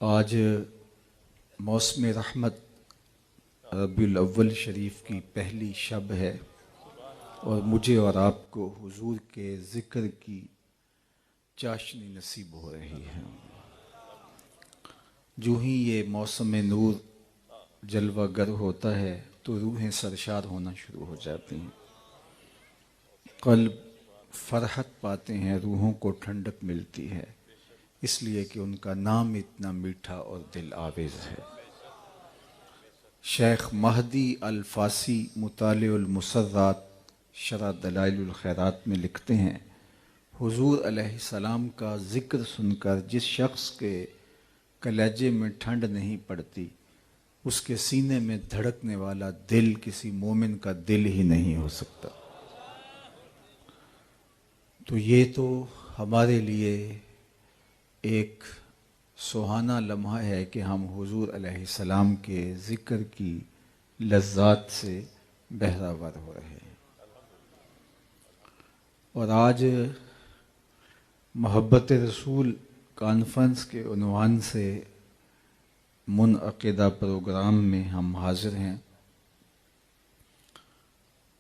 آج موسم رحمت ربیع الاول شریف کی پہلی شب ہے اور مجھے اور آپ کو حضور کے ذکر کی چاشنی نصیب ہو رہی ہے۔ جو ہی یہ موسم نور جلوہ گر ہوتا ہے تو روحیں سرشار ہونا شروع ہو جاتی ہیں، قلب فرحت پاتے ہیں، روحوں کو ٹھنڈک ملتی ہے، اس لیے کہ ان کا نام اتنا میٹھا اور دل آویز ہے۔ شیخ مہدی الفاسی مطالع المسرات شرح دلائل الخیرات میں لکھتے ہیں، حضور علیہ السلام کا ذکر سن کر جس شخص کے کلیجے میں ٹھنڈ نہیں پڑتی، اس کے سینے میں دھڑکنے والا دل کسی مومن کا دل ہی نہیں ہو سکتا۔ تو یہ تو ہمارے لیے ایک سہانا لمحہ ہے کہ ہم حضور علیہ السلام کے ذکر کی لذات سے بہرہ ہو رہے ہیں۔ اور آج محبت رسول کانفرنس کے عنوان سے منعقدہ پروگرام میں ہم حاضر ہیں۔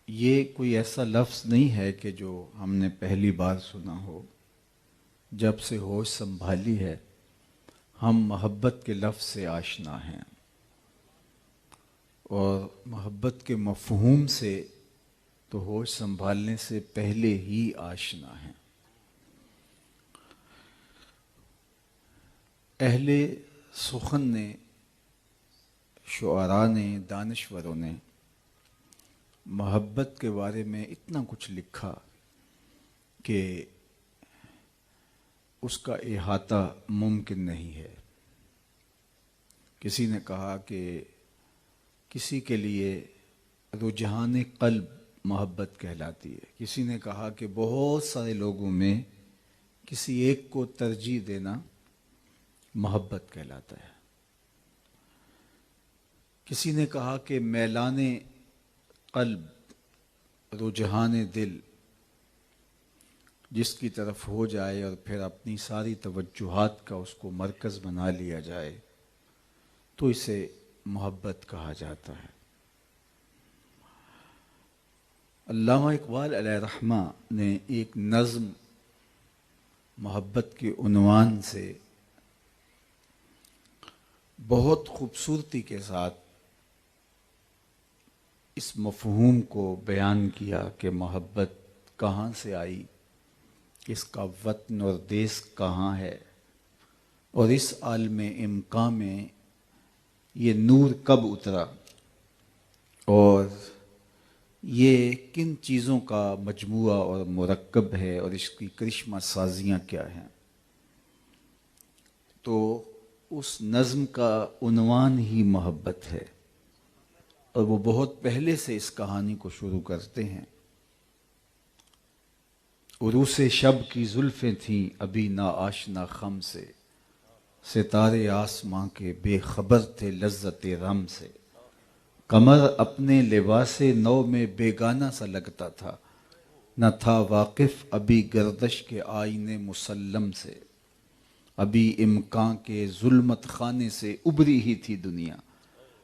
یہ کوئی ایسا لفظ نہیں ہے کہ جو ہم نے پہلی بار سنا ہو۔ جب سے ہوش سنبھالی ہے ہم محبت کے لفظ سے آشنا ہیں اور محبت کے مفہوم سے تو ہوش سنبھالنے سے پہلے ہی آشنا ہیں۔ اہل سخن نے، شعراء نے، دانشوروں نے محبت کے بارے میں اتنا کچھ لکھا کہ اس کا احاطہ ممکن نہیں ہے۔ کسی نے کہا کہ کسی کے لیے رجحان قلب محبت کہلاتی ہے، کسی نے کہا کہ بہت سارے لوگوں میں کسی ایک کو ترجیح دینا محبت کہلاتا ہے، کسی نے کہا کہ میلان قلب، رجحان دل جس کی طرف ہو جائے اور پھر اپنی ساری توجہات کا اس کو مرکز بنا لیا جائے تو اسے محبت کہا جاتا ہے۔ علامہ اقبال علیہ رحمہ نے ایک نظم محبت کے عنوان سے بہت خوبصورتی کے ساتھ اس مفہوم کو بیان کیا کہ محبت کہاں سے آئی، اس کا وطن اور دیس کہاں ہے، اور اس عالم امکان میں یہ نور کب اترا اور یہ کن چیزوں کا مجموعہ اور مرکب ہے اور اس کی کرشمہ سازیاں کیا ہیں۔ تو اس نظم کا عنوان ہی محبت ہے اور وہ بہت پہلے سے اس کہانی کو شروع کرتے ہیں۔ عروس شب کی زلفیں تھیں ابھی نا آشنا خم سے، ستارے آسماں کے بے خبر تھے لذت رم سے، قمر اپنے لباس نو میں بیگانہ سا لگتا تھا، نہ تھا واقف ابھی گردش کے آئینے مسلم سے، ابھی امکان کے ظلمت خانے سے ابری ہی تھی دنیا،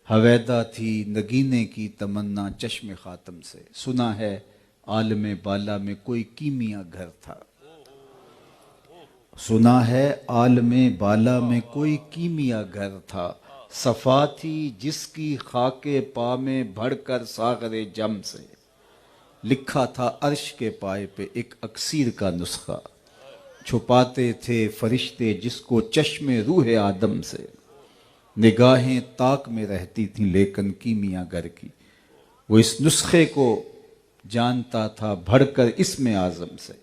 ہویدا تھی نگینے کی تمنا چشم خاتم سے، سنا ہے عالم بالا میں کوئی کیمیا گھر تھا، سنا ہے عالم بالا میں کوئی کیمیا گھر تھا، صفا تھی جس کی خاک پا میں بڑھ کر ساغر جم سے، لکھا تھا عرش کے پائے پہ ایک اکسیر کا نسخہ، چھپاتے تھے فرشتے جس کو چشم روح آدم سے، نگاہیں طاق میں رہتی تھیں لیکن کیمیا گر کی، وہ اس نسخے کو جانتا تھا بڑھ کر اسم اعظم سے،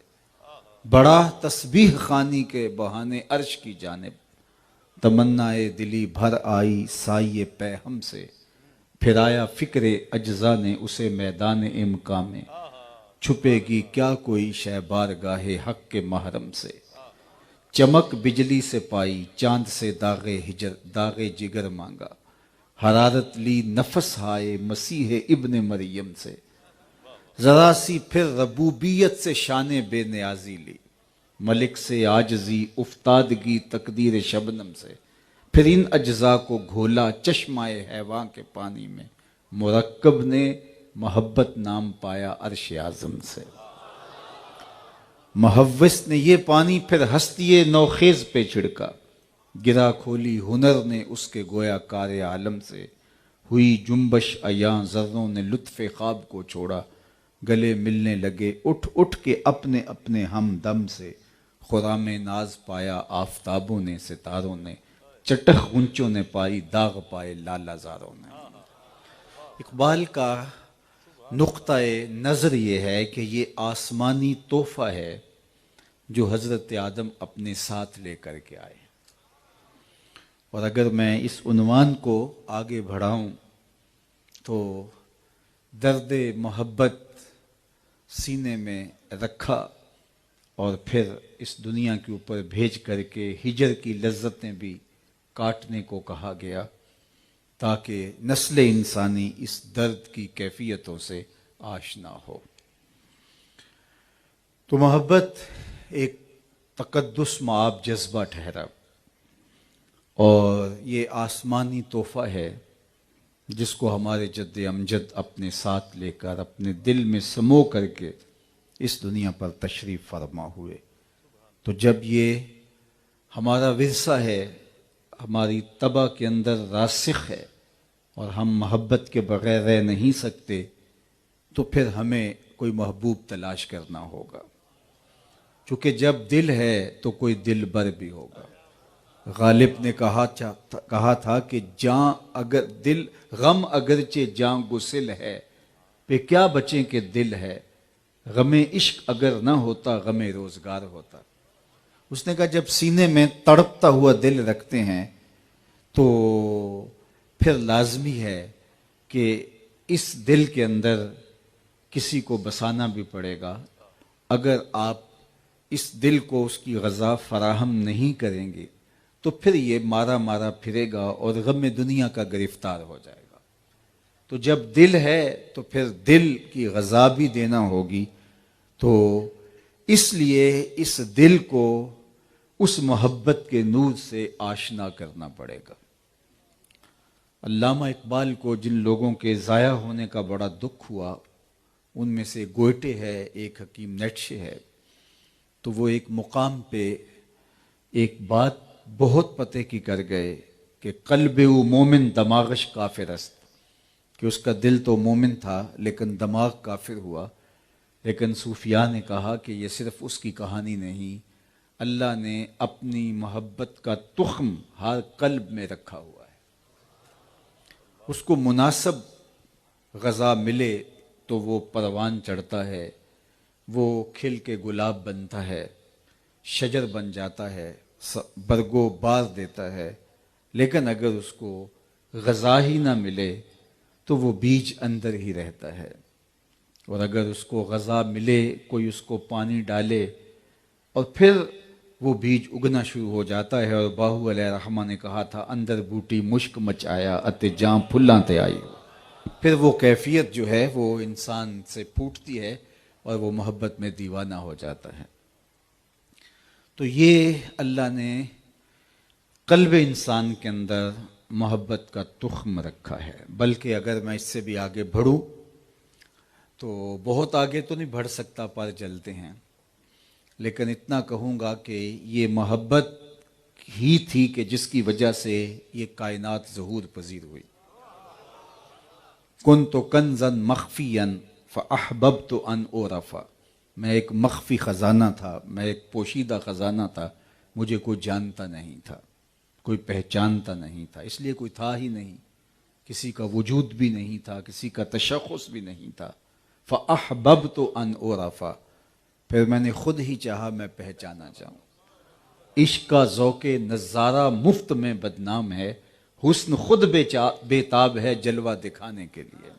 بڑا تسبیح خوانی کے بہانے عرش کی جانب، تمنائے دلی بھر آئی سائے پہ ہم سے، پھر آیا فکر اجزا نے اسے میدان امکان میں، چھپے گی کیا کوئی شے بارگاہ حق کے محرم سے، چمک بجلی سے پائی چاند سے داغ جگر مانگا، حرارت لی نفس ہائے مسیح ابن مریم سے، ذرا سی پھر ربوبیت سے شان بے نیازی لی، ملک سے عاجزی افتادگی تقدیر شبنم سے، پھر ان اجزاء کو گھولا چشمائے حیواں کے پانی میں، مرکب نے محبت نام پایا عرش اعظم سے۔ محوس نے یہ پانی پھر ہستی نوخیز پہ چھڑکا، گرا کھولی ہنر نے اس کے گویا کار عالم سے، ہوئی جنبش ایاں ذروں نے لطف خواب کو چھوڑا، گلے ملنے لگے اٹھ اٹھ کے اپنے اپنے ہم دم سے، خرام ناز پایا آفتابوں نے ستاروں نے، چٹخ غنچوں نے پائی داغ پائے لالا زاروں نے۔ اقبال کا نقطہ نظر یہ ہے کہ یہ آسمانی تحفہ ہے جو حضرت آدم اپنے ساتھ لے کر کے آئے، اور اگر میں اس عنوان کو آگے بڑھاؤں تو درد محبت سینے میں رکھا اور پھر اس دنیا کے اوپر بھیج کر کے ہجر کی لذتیں بھی کاٹنے کو کہا گیا تاکہ نسل انسانی اس درد کی کیفیتوں سے آشنا ہو۔ تو محبت ایک تقدس مآب جذبہ ٹھہرا، اور یہ آسمانی تحفہ ہے جس کو ہمارے جد امجد اپنے ساتھ لے کر اپنے دل میں سمو کر کے اس دنیا پر تشریف فرما ہوئے۔ تو جب یہ ہمارا ورثہ ہے، ہماری طبع کے اندر راسخ ہے، اور ہم محبت کے بغیر رہ نہیں سکتے، تو پھر ہمیں کوئی محبوب تلاش کرنا ہوگا، چونکہ جب دل ہے تو کوئی دل بر بھی ہوگا۔ غالب نے کہا تھا کہ جاں اگر دل غم اگرچہ جاں گسل ہے، پہ کیا بچیں کہ دل ہے، غم عشق اگر نہ ہوتا غم روزگار ہوتا۔ اس نے کہا جب سینے میں تڑپتا ہوا دل رکھتے ہیں تو پھر لازمی ہے کہ اس دل کے اندر کسی کو بسانا بھی پڑے گا۔ اگر آپ اس دل کو اس کی غذا فراہم نہیں کریں گے تو پھر یہ مارا مارا پھرے گا اور غم دنیا کا گرفتار ہو جائے گا۔ تو جب دل ہے تو پھر دل کی غذا بھی دینا ہوگی، تو اس لیے اس دل کو اس محبت کے نور سے آشنا کرنا پڑے گا۔ علامہ اقبال کو جن لوگوں کے ضائع ہونے کا بڑا دکھ ہوا، ان میں سے گوئٹے ہے، ایک حکیم نیٹشے ہے، تو وہ ایک مقام پہ ایک بات بہت پتے کی کر گئے کہ قلب او مومن دماغش کافر است، کہ اس کا دل تو مومن تھا لیکن دماغ کافر ہوا۔ لیکن صوفیاء نے کہا کہ یہ صرف اس کی کہانی نہیں، اللہ نے اپنی محبت کا تخم ہر قلب میں رکھا ہوا ہے، اس کو مناسب غذا ملے تو وہ پروان چڑھتا ہے، وہ کھل کے گلاب بنتا ہے، شجر بن جاتا ہے، برگو بار دیتا ہے۔ لیکن اگر اس کو غذا ہی نہ ملے تو وہ بیج اندر ہی رہتا ہے، اور اگر اس کو غذا ملے، کوئی اس کو پانی ڈالے، اور پھر وہ بیج اگنا شروع ہو جاتا ہے۔ اور باہو علیہ رحمہ نے کہا تھا اندر بوٹی مشک مچ آیا اتے جاں پھلاں تے آئی، پھر وہ کیفیت جو ہے وہ انسان سے پھوٹتی ہے اور وہ محبت میں دیوانہ ہو جاتا ہے۔ تو یہ اللہ نے قلب انسان کے اندر محبت کا تخم رکھا ہے۔ بلکہ اگر میں اس سے بھی آگے بڑھوں تو بہت آگے تو نہیں بڑھ سکتا، پر چلتے ہیں، لیکن اتنا کہوں گا کہ یہ محبت ہی تھی کہ جس کی وجہ سے یہ کائنات ظہور پذیر ہوئی۔ کنت کنزا مخفیا فاحببت ان اعرف، میں ایک مخفی خزانہ تھا، میں ایک پوشیدہ خزانہ تھا، مجھے کوئی جانتا نہیں تھا، کوئی پہچانتا نہیں تھا، اس لیے کوئی تھا ہی نہیں، کسی کا وجود بھی نہیں تھا، کسی کا تشخص بھی نہیں تھا۔ فاحببت ان اعرف، پھر میں نے خود ہی چاہا میں پہچانا جاؤں۔ عشق کا ذوق نظارہ مفت میں بدنام ہے، حسن خود بے تاب ہے جلوہ دکھانے کے لیے۔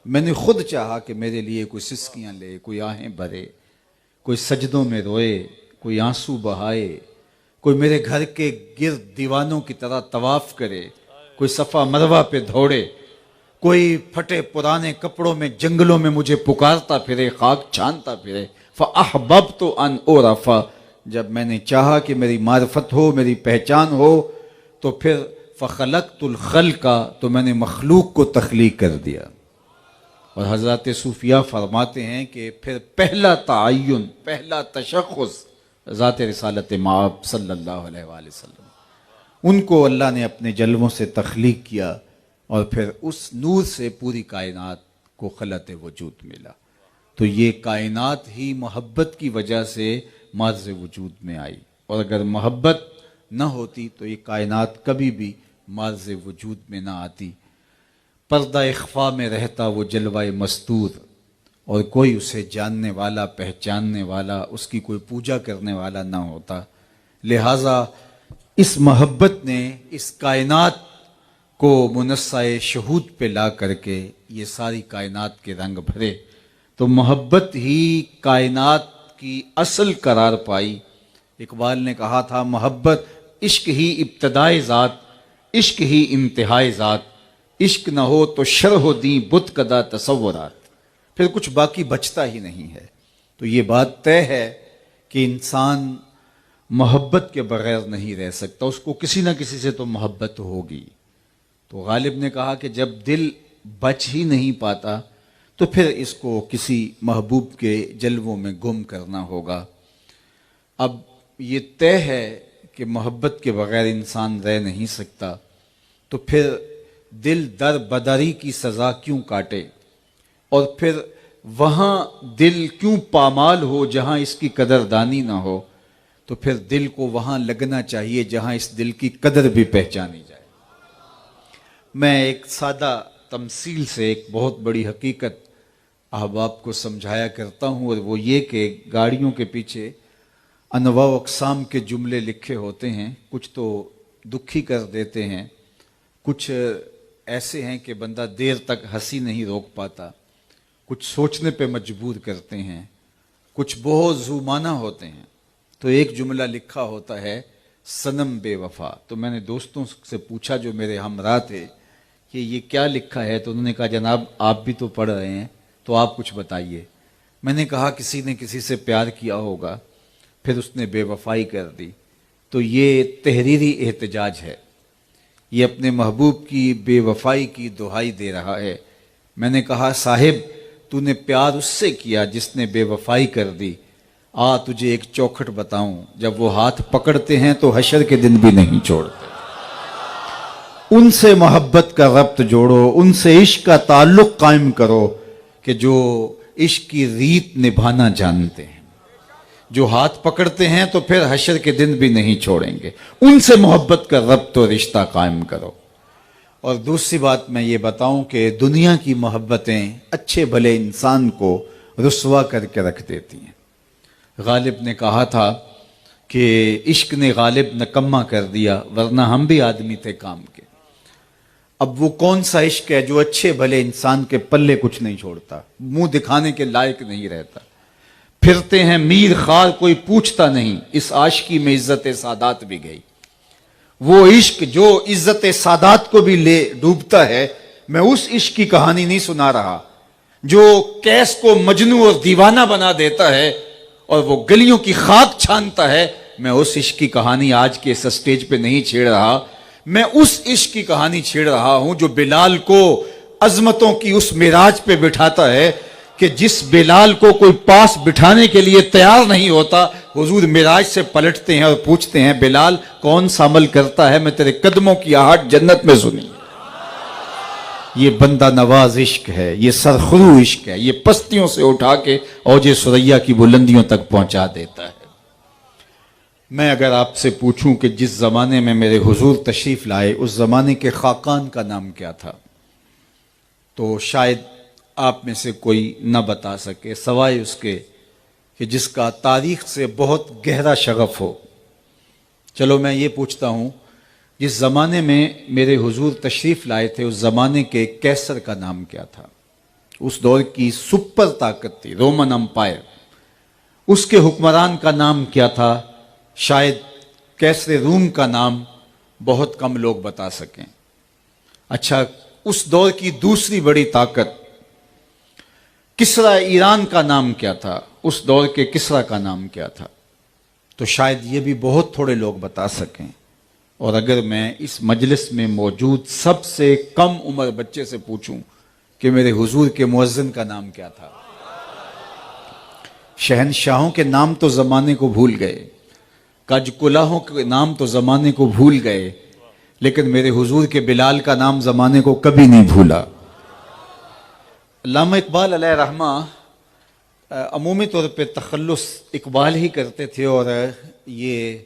میں نے خود چاہا کہ میرے لیے کوئی سسکیاں لے، کوئی آہیں بھرے، کوئی سجدوں میں روئے، کوئی آنسو بہائے، کوئی میرے گھر کے گرد دیوانوں کی طرح طواف کرے، کوئی صفا مروہ پہ دوڑے، کوئی پھٹے پرانے کپڑوں میں جنگلوں میں مجھے پکارتا پھرے، خاک چھانتا پھرے۔ فَأَحْبَبْتُ أَنْ أُعْرَفَ، جب میں نے چاہا کہ میری معرفت ہو، میری پہچان ہو، تو پھر فخلقت الخلق، تو میں نے مخلوق کو تخلیق کر دیا۔ اور حضرات صوفیہ فرماتے ہیں کہ پھر پہلا تعین، پہلا تشخص ذات رسالت مآب صلی اللہ علیہ وآلہ وسلم، ان کو اللہ نے اپنے جلووں سے تخلیق کیا، اور پھر اس نور سے پوری کائنات کو خلعت وجود ملا۔ تو یہ کائنات ہی محبت کی وجہ سے مرز وجود میں آئی، اور اگر محبت نہ ہوتی تو یہ کائنات کبھی بھی مرز وجود میں نہ آتی۔ پردہ اخفا میں رہتا وہ جلوہ مستور، اور کوئی اسے جاننے والا، پہچاننے والا، اس کی کوئی پوجا کرنے والا نہ ہوتا۔ لہٰذا اس محبت نے اس کائنات کو منصہ شہود پہ لا کر کے یہ ساری کائنات کے رنگ بھرے۔ تو محبت ہی کائنات کی اصل قرار پائی۔ اقبال نے کہا تھا، محبت عشق ہی ابتدائے ذات، عشق ہی انتہائے ذات، عشق نہ ہو تو شرح و دیں بت کدہ تصورات، پھر کچھ باقی بچتا ہی نہیں ہے۔ تو یہ بات طے ہے کہ انسان محبت کے بغیر نہیں رہ سکتا، اس کو کسی نہ کسی سے تو محبت ہوگی۔ تو غالب نے کہا کہ جب دل بچ ہی نہیں پاتا تو پھر اس کو کسی محبوب کے جلووں میں گم کرنا ہوگا۔ اب یہ طے ہے کہ محبت کے بغیر انسان رہ نہیں سکتا، تو پھر دل در بدری کی سزا کیوں کاٹے، اور پھر وہاں دل کیوں پامال ہو جہاں اس کی قدردانی نہ ہو، تو پھر دل کو وہاں لگنا چاہیے جہاں اس دل کی قدر بھی پہچانی جائے۔ میں ایک سادہ تمثیل سے ایک بہت بڑی حقیقت احباب کو سمجھایا کرتا ہوں، اور وہ یہ کہ گاڑیوں کے پیچھے انواع و اقسام کے جملے لکھے ہوتے ہیں، کچھ تو دکھی کر دیتے ہیں، کچھ ایسے ہیں کہ بندہ دیر تک ہنسی نہیں روک پاتا، کچھ سوچنے پہ مجبور کرتے ہیں، کچھ بہت ذو معنی ہوتے ہیں۔ تو ایک جملہ لکھا ہوتا ہے، صنم بے وفا۔ تو میں نے دوستوں سے پوچھا جو میرے ہمراہ تھے کہ یہ کیا لکھا ہے، تو انہوں نے کہا جناب آپ بھی تو پڑھ رہے ہیں تو آپ کچھ بتائیے۔ میں نے کہا کسی نے کسی سے پیار کیا ہوگا، پھر اس نے بے وفائی کر دی، تو یہ تحریری احتجاج ہے، یہ اپنے محبوب کی بے وفائی کی دہائی دے رہا ہے۔ میں نے کہا صاحب تو نے پیار اس سے کیا جس نے بے وفائی کر دی، تجھے ایک چوکھٹ بتاؤں، جب وہ ہاتھ پکڑتے ہیں تو حشر کے دن بھی نہیں چھوڑتے۔ ان سے محبت کا ربط جوڑو، ان سے عشق کا تعلق قائم کرو کہ جو عشق کی ریت نبھانا جانتے ہیں، جو ہاتھ پکڑتے ہیں تو پھر حشر کے دن بھی نہیں چھوڑیں گے۔ ان سے محبت کا ربط و رشتہ قائم کرو۔ اور دوسری بات میں یہ بتاؤں کہ دنیا کی محبتیں اچھے بھلے انسان کو رسوا کر کے رکھ دیتی ہیں۔ غالب نے کہا تھا کہ عشق نے غالب نکما کر دیا، ورنہ ہم بھی آدمی تھے کام کے۔ اب وہ کون سا عشق ہے جو اچھے بھلے انسان کے پلے کچھ نہیں چھوڑتا، منہ دکھانے کے لائق نہیں رہتا، پھرتے ہیں میر خار کوئی پوچھتا نہیں، اس عاشقی میں عزت سادات بھی گئی۔ وہ عشق جو عزت سادات کو بھی لے ڈوبتا ہے، میں اس عشق کی کہانی نہیں سنا رہا جو کیس کو مجنوں اور دیوانہ بنا دیتا ہے اور وہ گلیوں کی خاک چھانتا ہے۔ میں اس عشق کی کہانی آج کے اس سٹیج پہ نہیں چھیڑ رہا، میں اس عشق کی کہانی چھیڑ رہا ہوں جو بلال کو عظمتوں کی اس معراج پہ بٹھاتا ہے کہ جس بلال کو کوئی پاس بٹھانے کے لیے تیار نہیں ہوتا، حضور معراج سے پلٹتے ہیں اور پوچھتے ہیں بلال کون سا عمل کرتا ہے، میں تیرے قدموں کی آہٹ جنت میں سنی۔ یہ بندہ نواز عشق ہے، یہ سرخرو عشق ہے، یہ پستیوں سے اٹھا کے اوج ثریا کی بلندیوں تک پہنچا دیتا ہے۔ میں اگر آپ سے پوچھوں کہ جس زمانے میں میرے حضور تشریف لائے اس زمانے کے خاقان کا نام کیا تھا، تو شاید آپ میں سے کوئی نہ بتا سکے سوائے اس کے کہ جس کا تاریخ سے بہت گہرا شغف ہو۔ چلو میں یہ پوچھتا ہوں، جس زمانے میں میرے حضور تشریف لائے تھے اس زمانے کے کیسر کا نام کیا تھا؟ اس دور کی سپر طاقت تھی رومن امپائر، اس کے حکمران کا نام کیا تھا؟ شاید کیسر روم کا نام بہت کم لوگ بتا سکیں۔ اچھا، اس دور کی دوسری بڑی طاقت کسرا ایران کا نام کیا تھا؟ اس دور کے کسرا کا نام کیا تھا؟ تو شاید یہ بھی بہت تھوڑے لوگ بتا سکیں۔ اور اگر میں اس مجلس میں موجود سب سے کم عمر بچے سے پوچھوں کہ میرے حضور کے مؤذن کا نام کیا تھا، شہنشاہوں کے نام تو زمانے کو بھول گئے، کج کلاہوں کے نام تو زمانے کو بھول گئے، لیکن میرے حضور کے بلال کا نام زمانے کو کبھی نہیں بھولا۔ علامہ اقبال علیہ رحمہ عمومی طور پہ تخلص اقبال ہی کرتے تھے اور یہ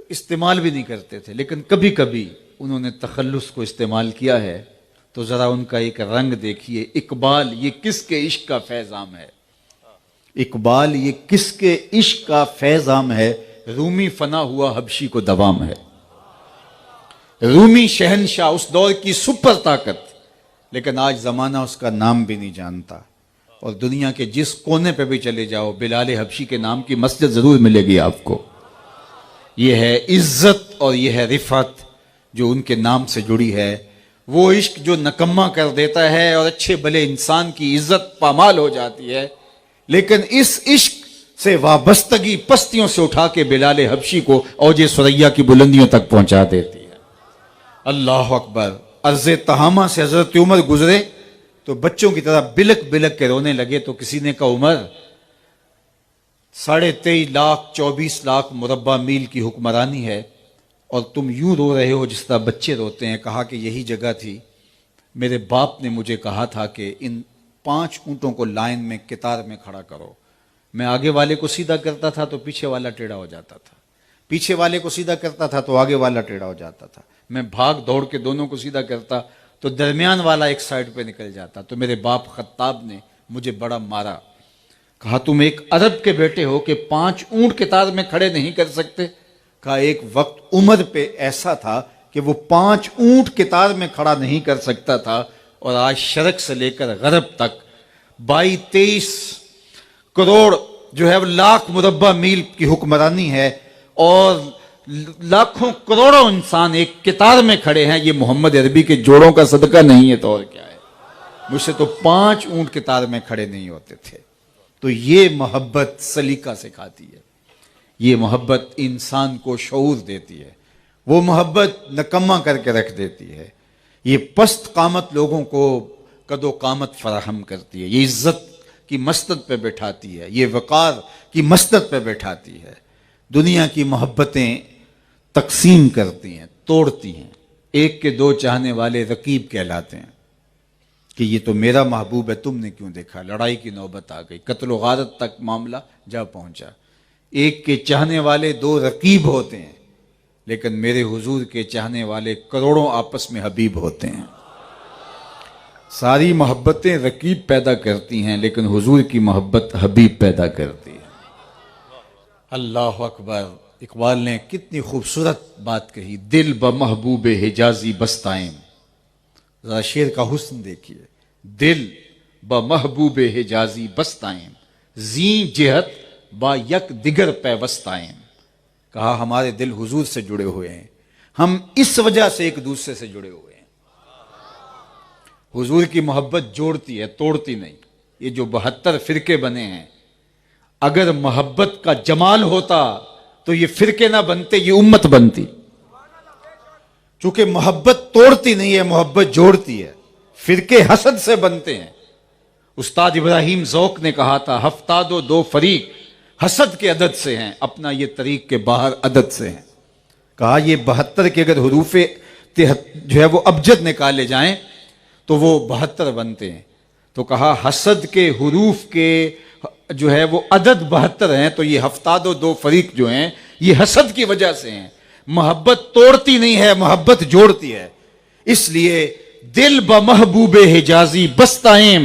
استعمال بھی نہیں کرتے تھے، لیکن کبھی کبھی انہوں نے تخلص کو استعمال کیا ہے، تو ذرا ان کا ایک رنگ دیکھیے۔ اقبال یہ کس کے عشق کا فیضام ہے؟ اقبال یہ کس کے عشق کا فیضام ہے؟ رومی فنا ہوا حبشی کو دوام ہے۔ رومی شہنشاہ اس دور کی سپر طاقت، لیکن آج زمانہ اس کا نام بھی نہیں جانتا، اور دنیا کے جس کونے پہ بھی چلے جاؤ بلال حبشی کے نام کی مسجد ضرور ملے گی آپ کو۔ یہ ہے عزت اور یہ ہے رفعت جو ان کے نام سے جڑی ہے۔ وہ عشق جو نکما کر دیتا ہے اور اچھے بھلے انسان کی عزت پامال ہو جاتی ہے، لیکن اس عشق سے وابستگی پستیوں سے اٹھا کے بلال حبشی کو اوج ثریا کی بلندیوں تک پہنچا دیتی ہے۔ اللہ اکبر۔ عرض تہامہ سے حضرت عمر گزرے تو بچوں کی طرح بلک بلک کے رونے لگے، تو کسی نے کہا عمر 23.5 لاکھ 24 لاکھ مربع میل کی حکمرانی ہے اور تم یوں رو رہے ہو جس طرح بچے روتے ہیں۔ کہا کہ یہی جگہ تھی، میرے باپ نے مجھے کہا تھا کہ ان 5 اونٹوں کو لائن میں قطار میں کھڑا کرو۔ میں آگے والے کو سیدھا کرتا تھا تو پیچھے والا ٹیڑھا ہو جاتا تھا، پیچھے والے کو سیدھا کرتا تھا تو آگے والا ٹیڑھا ہو جاتا تھا، میں بھاگ دوڑ کے دونوں کو سیدھا کرتا تو درمیان والا ایک سائیڈ پہ نکل جاتا۔ تو میرے باپ خطاب نے مجھے بڑا مارا، کہا تم ایک عرب کے بیٹے ہو کہ 5 اونٹ قطار میں کھڑے نہیں کر سکتے؟ کہا ایک وقت عمر پہ ایسا تھا کہ وہ 5 اونٹ قطار میں کھڑا نہیں کر سکتا تھا، اور آج شرق سے لے کر غرب تک 22-23 کروڑ جو ہے وہ لاکھ مربع میل کی حکمرانی ہے، اور لاکھوں کروڑوں انسان ایک قطار میں کھڑے ہیں۔ یہ محمد عربی کے جوڑوں کا صدقہ نہیں ہے تو اور کیا ہے؟ مجھ سے تو 5 اونٹ قطار میں کھڑے نہیں ہوتے تھے۔ تو یہ محبت سلیقہ سکھاتی ہے، یہ محبت انسان کو شعور دیتی ہے، وہ محبت نکما کر کے رکھ دیتی ہے، یہ پست قامت لوگوں کو قد و قامت فراہم کرتی ہے، یہ عزت کی مسند پہ بٹھاتی ہے، یہ وقار کی مسند پہ بٹھاتی ہے۔ دنیا کی محبتیں تقسیم کرتی ہیں، توڑتی ہیں۔ ایک کے 2 چاہنے والے رقیب کہلاتے ہیں کہ یہ تو میرا محبوب ہے، تم نے کیوں دیکھا؟ لڑائی کی نوبت آ گئی، قتل و غارت تک معاملہ جا پہنچا۔ ایک کے چاہنے والے 2 رقیب ہوتے ہیں، لیکن میرے حضور کے چاہنے والے کروڑوں آپس میں حبیب ہوتے ہیں۔ ساری محبتیں رقیب پیدا کرتی ہیں، لیکن حضور کی محبت حبیب پیدا کرتی ہے۔ اللہ اکبر۔ اقبال نے کتنی خوبصورت بات کہی، دل بمحبوب حجازی بستائیں۔ ذرا شعر کا حسن دیکھیے، دل بمحبوب حجازی بستائیں، زیں جہت با یک دیگر پیوستائیں۔ کہا ہمارے دل حضور سے جڑے ہوئے ہیں، ہم اس وجہ سے ایک دوسرے سے جڑے ہوئے ہیں۔ حضور کی محبت جوڑتی ہے، توڑتی نہیں۔ یہ جو 72 فرقے بنے ہیں، اگر محبت کا جمال ہوتا تو یہ فرقے نہ بنتے، یہ امت بنتی۔ چونکہ محبت توڑتی نہیں ہے، محبت جوڑتی ہے۔ فرقے حسد سے بنتے ہیں۔ استاد ابراہیم ذوق نے کہا تھا 72 فریق حسد کے عدد سے ہیں، اپنا یہ طریق کے باہر عدد سے ہیں۔ کہا یہ 72 کے اگر حروف جو ہے وہ ابجد نکالے جائیں تو وہ 72 بنتے ہیں۔ تو کہا حسد کے حروف کے جو ہے وہ عدد 72 ہیں، تو یہ 72 فریق جو ہیں یہ حسد کی وجہ سے ہیں۔ محبت توڑتی نہیں ہے، محبت جوڑتی ہے۔ اس لیے دل بمحبوب حجازی بستائیں،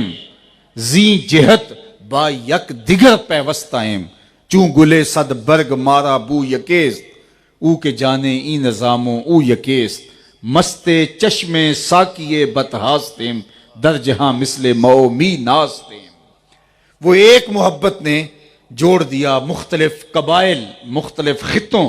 زیں جہت با یک دیگر پیوستائیں، چوں گلے صد برگ مارا بو یکیست، او کے جانے ای نظاموں او یکیست، مستے چشمے ساکیے بتہاستیم، در جہاں مثل مو می ناستیم۔ وہ ایک محبت نے جوڑ دیا مختلف قبائل، مختلف خطوں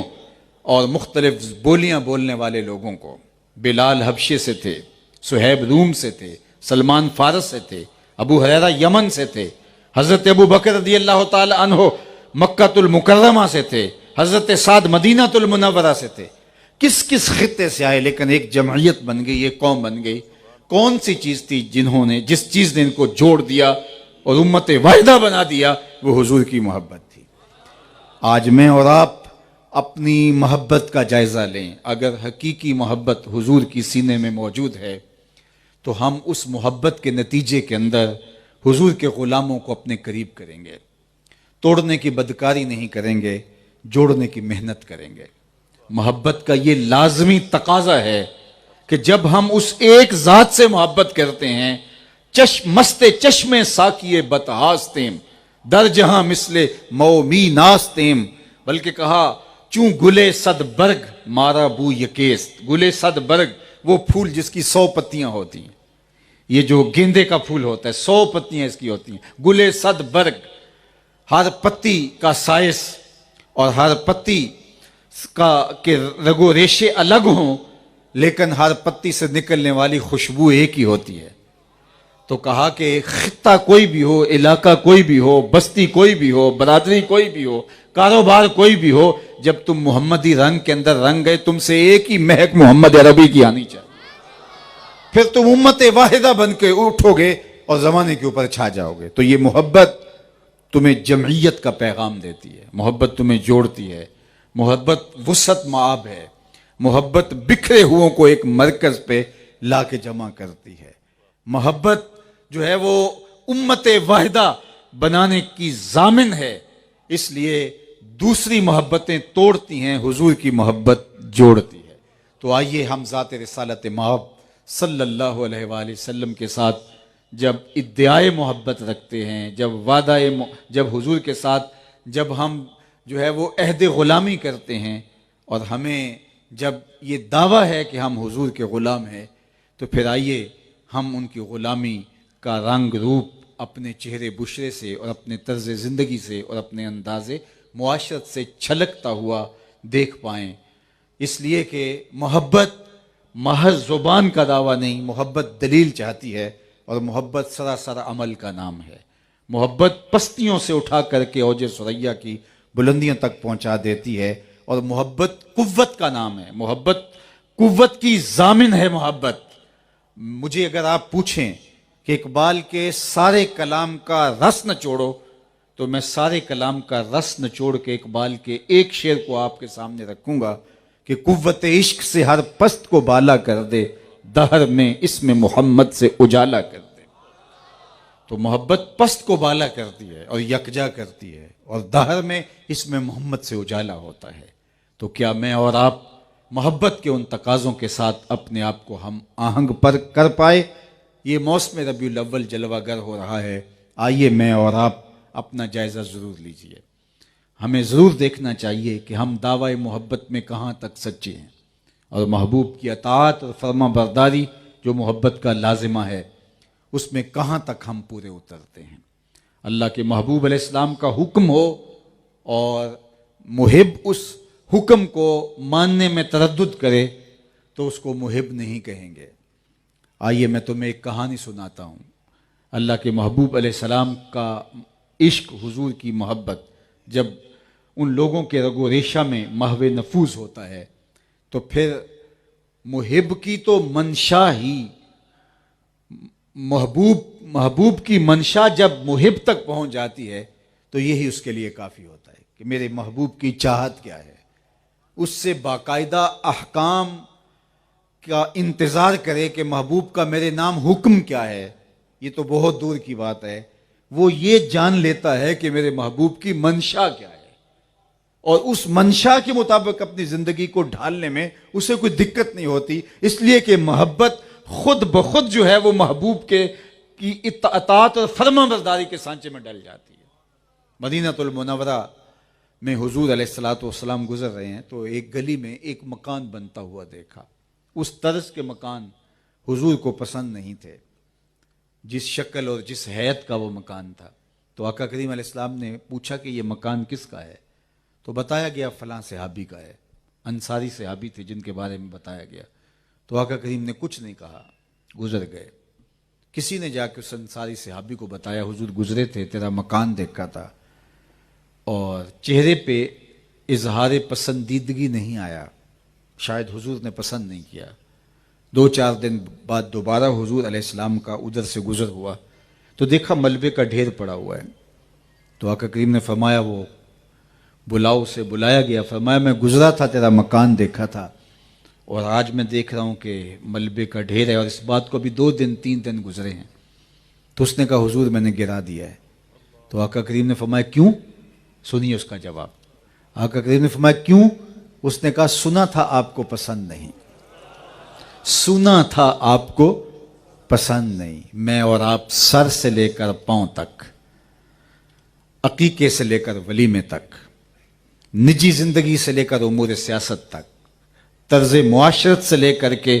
اور مختلف بولیاں بولنے والے لوگوں کو۔ بلال حبشے سے تھے، صہیب روم سے تھے، سلمان فارس سے تھے، ابو ہریرہ یمن سے تھے، حضرت ابو بکر رضی اللہ تعالی عنہ مکہ المکرمہ سے تھے، حضرت سعد مدینہ المنورہ سے تھے۔ کس کس خطے سے آئے لیکن ایک جمعیت بن گئی، ایک قوم بن گئی۔ کون سی چیز تھی جس چیز نے ان کو جوڑ دیا اور امت واحدہ بنا دیا؟ وہ حضور کی محبت تھی۔ آج میں اور آپ اپنی محبت کا جائزہ لیں۔ اگر حقیقی محبت حضور کی سینے میں موجود ہے تو ہم اس محبت کے نتیجے کے اندر حضور کے غلاموں کو اپنے قریب کریں گے، توڑنے کی بدکاری نہیں کریں گے، جوڑنے کی محنت کریں گے۔ محبت کا یہ لازمی تقاضا ہے کہ جب ہم اس ایک ذات سے محبت کرتے ہیں، مست چشم ساکیے بتہاستیم در جہاں مثل مومی ناستیم، بلکہ کہا چوں گلے صد برگ مارا بو یکیست۔ گلے صد برگ وہ پھول جس کی 100 پتیاں ہوتی ہیں، یہ جو گیندے کا پھول ہوتا ہے 100 پتیاں اس کی ہوتی ہیں۔ گلے صد برگ، ہر پتی کا سائز اور ہر پتی کا کہ رگو ریشے الگ ہوں، لیکن ہر پتی سے نکلنے والی خوشبو ایک ہی ہوتی ہے۔ تو کہا کہ خطہ کوئی بھی ہو، علاقہ کوئی بھی ہو، بستی کوئی بھی ہو، برادری کوئی بھی ہو، کاروبار کوئی بھی ہو، جب تم محمدی رنگ کے اندر رنگ گئے، تم سے ایک ہی مہک محمد عربی کی آنی چاہیے۔ پھر تم امت واحدہ بن کے اٹھو گے اور زمانے کے اوپر چھا جاؤ گے۔ تو یہ محبت تمہیں جمعیت کا پیغام دیتی ہے، محبت تمہیں جوڑتی ہے، محبت وسعت معاب ہے، محبت بکھرے ہوئوں کو ایک مرکز پہ لا کے جمع کرتی ہے۔ محبت جو ہے وہ امت واحدہ بنانے کی ضامن ہے، اس لیے دوسری محبتیں توڑتی ہیں، حضور کی محبت جوڑتی ہے۔ تو آئیے ہم ذات رسالت مآب صلی اللہ علیہ وآلہ وسلم کے ساتھ جب ادعائے محبت رکھتے ہیں، جب حضور کے ساتھ جب ہم جو ہے وہ عہد غلامی کرتے ہیں، اور ہمیں جب یہ دعویٰ ہے کہ ہم حضور کے غلام ہیں، تو پھر آئیے ہم ان کی غلامی کا رنگ روپ اپنے چہرے بشرے سے اور اپنے طرز زندگی سے اور اپنے انداز معاشرت سے چھلکتا ہوا دیکھ پائیں۔ اس لیے کہ محبت محض زبان کا دعویٰ نہیں، محبت دلیل چاہتی ہے، اور محبت سراسر عمل کا نام ہے۔ محبت پستیوں سے اٹھا کر کے اوج ثریا کی بلندیوں تک پہنچا دیتی ہے، اور محبت قوت کا نام ہے، محبت قوت کی ضامن ہے۔ محبت مجھے اگر آپ پوچھیں کہ اقبال کے سارے کلام کا رس نچوڑو، تو میں سارے کلام کا رس نچوڑ کے اقبال کے ایک شعر کو آپ کے سامنے رکھوں گا کہ قوت عشق سے ہر پست کو بالا کر دے، دہر میں اس میں محمد سے اجالا کر دے۔ تو محبت پست کو بالا کرتی ہے اور یکجا کرتی ہے، اور دہر میں اس میں محمد سے اجالا ہوتا ہے۔ تو کیا میں اور آپ محبت کے ان تقاضوں کے ساتھ اپنے آپ کو ہم آہنگ پر کر پائے؟ یہ موسم ربیع الاول جلوہ گر ہو رہا ہے، آئیے میں اور آپ اپنا جائزہ ضرور لیجئے۔ ہمیں ضرور دیکھنا چاہیے کہ ہم دعوی محبت میں کہاں تک سچے ہیں، اور محبوب کی اطاعت اور فرما برداری جو محبت کا لازمہ ہے، اس میں کہاں تک ہم پورے اترتے ہیں۔ اللہ کے محبوب علیہ السلام کا حکم ہو اور محب اس حکم کو ماننے میں تردد کرے تو اس کو محب نہیں کہیں گے۔ آئیے میں تمہیں ایک کہانی سناتا ہوں۔ اللہ کے محبوب علیہ السلام کا عشق، حضور کی محبت جب ان لوگوں کے رگ و ریشہ میں محو نفوذ ہوتا ہے، تو پھر محب کی تو منشا ہی، محبوب کی منشا جب محب تک پہنچ جاتی ہے تو یہی اس کے لیے کافی ہوتا ہے کہ میرے محبوب کی چاہت کیا ہے۔ اس سے باقاعدہ احکام کا انتظار کرے کہ محبوب کا میرے نام حکم کیا ہے، یہ تو بہت دور کی بات ہے۔ وہ یہ جان لیتا ہے کہ میرے محبوب کی منشا کیا ہے، اور اس منشا کے مطابق اپنی زندگی کو ڈھالنے میں اسے کوئی دقت نہیں ہوتی، اس لیے کہ محبت خود بخود جو ہے وہ محبوب کی اطاعت اور فرما برداری کے سانچے میں ڈل جاتی ہے۔ مدینہ المنورہ میں حضور علیہ السلام گزر رہے ہیں تو ایک گلی میں ایک مکان بنتا ہوا دیکھا۔ اس طرز کے مکان حضور کو پسند نہیں تھے، جس شکل اور جس حیت کا وہ مکان تھا۔ تو آقا کریم علیہ السلام نے پوچھا کہ یہ مکان کس کا ہے؟ تو بتایا گیا فلاں صحابی کا ہے، انصاری صحابی تھے جن کے بارے میں بتایا گیا۔ تو آقا کریم نے کچھ نہیں کہا، گزر گئے۔ کسی نے جا کے اس انصاری صحابی کو بتایا حضور گزرے تھے، تیرا مکان دیکھا تھا، اور چہرے پہ اظہار پسندیدگی نہیں آیا، شاید حضور نے پسند نہیں کیا. 2-4 دن بعد دوبارہ حضور علیہ السلام کا ادھر سے گزر ہوا تو دیکھا ملبے کا ڈھیر پڑا ہوا ہے. تو آقا کریم نے فرمایا وہ بلاؤ سے بلایا گیا. فرمایا میں گزرا تھا تیرا مکان دیکھا تھا اور آج میں دیکھ رہا ہوں کہ ملبے کا ڈھیر ہے اور اس بات کو بھی 2-3 دن گزرے ہیں. تو اس نے کہا حضور میں نے گرا دیا ہے. تو آقا کریم نے فرمایا کیوں؟ سنیے اس کا جواب. آقا کریم نے فرمایا کیوں؟ اس نے کہا سنا تھا آپ کو پسند نہیں، سنا تھا آپ کو پسند نہیں. میں اور آپ سر سے لے کر پاؤں تک، عقیقے سے لے کر ولیمے تک، نجی زندگی سے لے کر امور سیاست تک، طرز معاشرت سے لے کر کے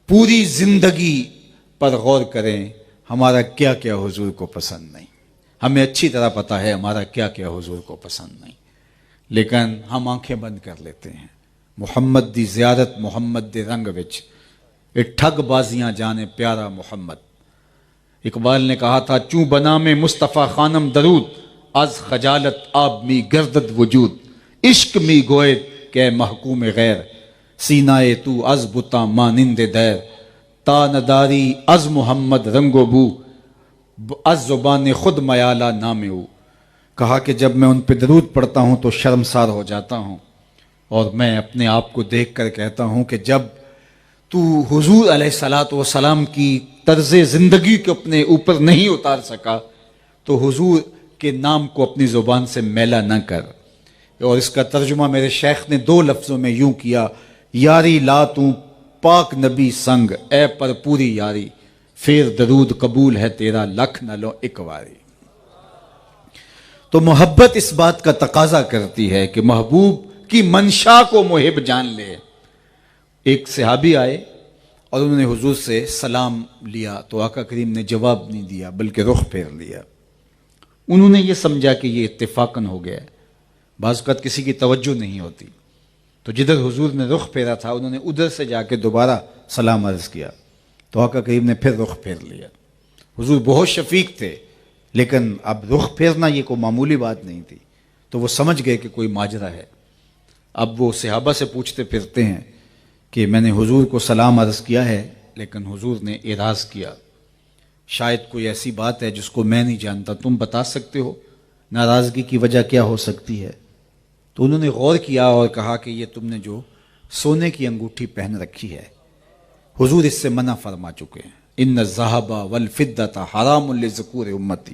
پوری زندگی پر غور کریں ہمارا کیا کیا حضور کو پسند نہیں. ہمیں اچھی طرح پتہ ہے ہمارا کیا کیا حضور کو پسند نہیں، لیکن ہم آنکھیں بند کر لیتے ہیں. محمد دی زیارت محمد دے رنگ وچ اے ٹھگ بازیاں جانے پیارا محمد. اقبال نے کہا تھا چوں بنا میں مصطفیٰ خانم درود، از خجالت آب می گردد وجود، عشق می گوئے کہ محکوم غیر، سینائے تو از بتا مانند دیر، تا نداری از محمد رنگ و بو، از زبان خود میالہ نام او. کہا کہ جب میں ان پہ درود پڑھتا ہوں تو شرمسار ہو جاتا ہوں اور میں اپنے آپ کو دیکھ کر کہتا ہوں کہ جب تو حضور علیہ الصلاۃ والسلام کی طرز زندگی کو اپنے اوپر نہیں اتار سکا تو حضور کے نام کو اپنی زبان سے میلا نہ کر. اور اس کا ترجمہ میرے شیخ نے 2 لفظوں میں یوں کیا، یاری لا تو پاک نبی سنگ، اے پر پوری یاری، پھر درود قبول ہے تیرا لکھ نہ لو ایک واری. تو محبت اس بات کا تقاضا کرتی ہے کہ محبوب کی منشا کو محب جان لے. ایک صحابی آئے اور انہوں نے حضور سے سلام لیا تو آقا کریم نے جواب نہیں دیا بلکہ رخ پھیر لیا. انہوں نے یہ سمجھا کہ یہ اتفاقاً ہو گیا ہے. بعض اوقات کسی کی توجہ نہیں ہوتی تو جدھر حضور نے رخ پھیرا تھا انہوں نے ادھر سے جا کے دوبارہ سلام عرض کیا تو آقا کریم نے پھر رخ پھیر لیا. حضور بہت شفیق تھے لیکن اب رخ پھیرنا یہ کوئی معمولی بات نہیں تھی تو وہ سمجھ گئے کہ کوئی ماجرا ہے. اب وہ صحابہ سے پوچھتے پھرتے ہیں کہ میں نے حضور کو سلام عرض کیا ہے لیکن حضور نے اعراض کیا، شاید کوئی ایسی بات ہے جس کو میں نہیں جانتا، تم بتا سکتے ہو ناراضگی کی وجہ کیا ہو سکتی ہے؟ تو انہوں نے غور کیا اور کہا کہ یہ تم نے جو سونے کی انگوٹھی پہن رکھی ہے حضور اس سے منع فرما چکے ہیں. ان الذهب والفضة حرام لذکور امتی،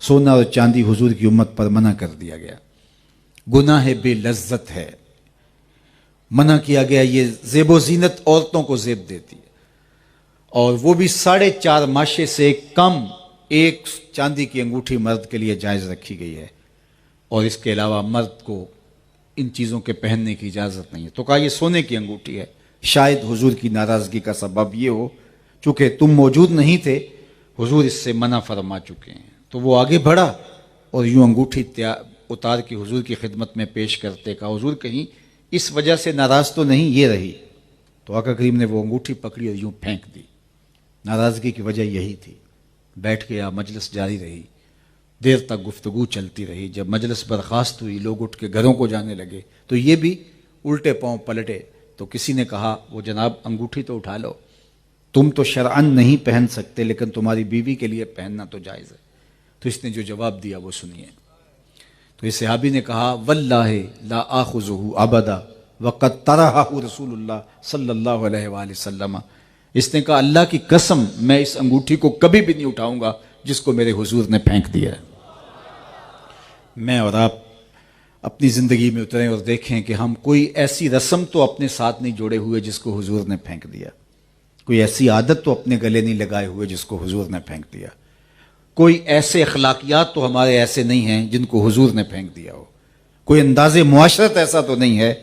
سونا اور چاندی حضور کی امت پر منع کر دیا گیا، گناہ بے لذت ہے، منع کیا گیا. یہ زیب و زینت عورتوں کو زیب دیتی ہے اور وہ بھی 4.5 ماشے سے کم. ایک چاندی کی انگوٹھی مرد کے لیے جائز رکھی گئی ہے اور اس کے علاوہ مرد کو ان چیزوں کے پہننے کی اجازت نہیں ہے. تو کہا یہ سونے کی انگوٹھی ہے، شاید حضور کی ناراضگی کا سبب یہ ہو چونکہ تم موجود نہیں تھے، حضور اس سے منع فرما چکے ہیں. تو وہ آگے بڑھا اور یوں انگوٹھی اتار کے حضور کی خدمت میں پیش کرتے کہا حضور کہیں اس وجہ سے ناراض تو نہیں یہ رہی. تو آقا کریم نے وہ انگوٹھی پکڑی اور یوں پھینک دی. ناراضگی کی وجہ یہی تھی. بیٹھ گیا، مجلس جاری رہی، دیر تک گفتگو چلتی رہی. جب مجلس برخاست ہوئی لوگ اٹھ کے گھروں کو جانے لگے تو یہ بھی الٹے پاؤں پلٹے. تو کسی نے کہا وہ جناب انگوٹھی تو اٹھا لو، تم تو شرعاً نہیں پہن سکتے لیکن تمہاری بیوی کے لیے پہننا تو جائز ہے. تو اس نے جو جواب دیا وہ سنیے. تو اس صحابی نے کہا واللہ لا آخذہ ابدا وقد طرحہ رسول اللہ صلی اللہ علیہ وآلہ وسلم. اس نے کہا اللہ کی قسم میں اس انگوٹھی کو کبھی بھی نہیں اٹھاؤں گا جس کو میرے حضور نے پھینک دیا ہے. میں اور آپ اپنی زندگی میں اتریں اور دیکھیں کہ ہم کوئی ایسی رسم تو اپنے ساتھ نہیں جوڑے ہوئے جس کو حضور نے پھینک دیا، کوئی ایسی عادت تو اپنے گلے نہیں لگائے ہوئے جس کو حضور نے پھینک دیا، کوئی ایسے اخلاقیات تو ہمارے ایسے نہیں ہیں جن کو حضور نے پھینک دیا ہو، کوئی انداز معاشرت ایسا تو نہیں ہے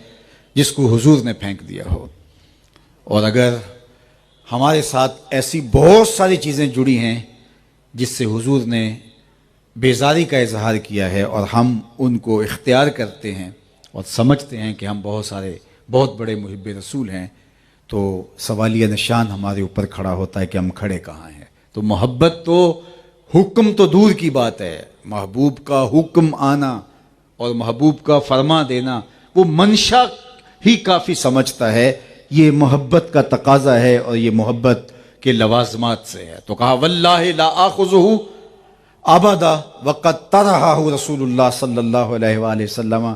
جس کو حضور نے پھینک دیا ہو. اور اگر ہمارے ساتھ ایسی بہت ساری چیزیں جڑی ہیں جس سے حضور نے بیزاری کا اظہار کیا ہے اور ہم ان کو اختیار کرتے ہیں اور سمجھتے ہیں کہ ہم بہت بڑے محب رسول ہیں، تو سوالیہ نشان ہمارے اوپر کھڑا ہوتا ہے کہ ہم کھڑے کہاں ہیں. تو محبت تو حکم تو دور کی بات ہے، محبوب کا حکم آنا اور محبوب کا فرما دینا وہ منشا ہی کافی سمجھتا ہے، یہ محبت کا تقاضا ہے اور یہ محبت کے لوازمات سے ہے۔ تو کہا واللہ لا آخذہ ابدا وقد طرحہ رسول اللہ صلی اللہ علیہ وآلہ وسلم،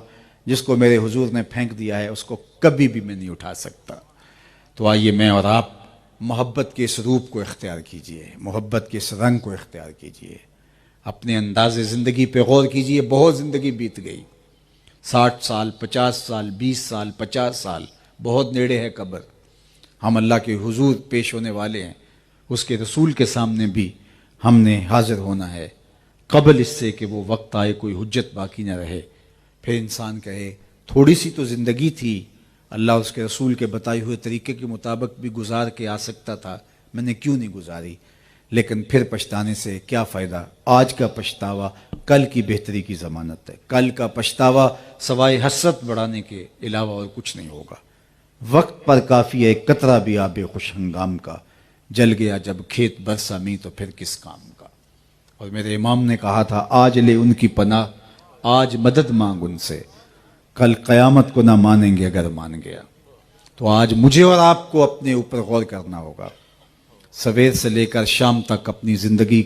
جس کو میرے حضور نے پھینک دیا ہے اس کو کبھی بھی میں نہیں اٹھا سکتا۔ تو آئیے میں اور آپ محبت کے اس روپ کو اختیار کیجئے، محبت کے اس رنگ کو اختیار کیجئے، اپنے انداز زندگی پہ غور کیجئے۔ بہت زندگی بیت گئی، 60 سال، 50 سال، 20 سال، 50 سال، بہت نیڑے ہے قبر۔ ہم اللہ کے حضور پیش ہونے والے ہیں، اس کے رسول کے سامنے بھی ہم نے حاضر ہونا ہے، قبل اس سے کہ وہ وقت آئے کوئی حجت باقی نہ رہے۔ پھر انسان کہے تھوڑی سی تو زندگی تھی، اللہ اس کے رسول کے بتائے ہوئے طریقے کے مطابق بھی گزار کے آ سکتا تھا، میں نے کیوں نہیں گزاری؟ لیکن پھر پچھتانے سے کیا فائدہ؟ آج کا پچھتاوا کل کی بہتری کی ضمانت ہے۔ کل کا پچھتاوا سوائے حسرت بڑھانے کے علاوہ اور کچھ نہیں ہوگا۔ وقت پر کافی ہے قطرہ بھی آب خوش ہنگام کا، جل گیا جب کھیت برسا می تو پھر کس کام کا۔ اور میرے امام نے کہا تھا آج لے ان کی پناہ، آج مدد مانگ ان سے، کل قیامت کو نہ مانیں گے اگر مان گیا۔ تو آج مجھے اور آپ کو اپنے اوپر غور کرنا ہوگا، سویر سے لے کر شام تک اپنی زندگی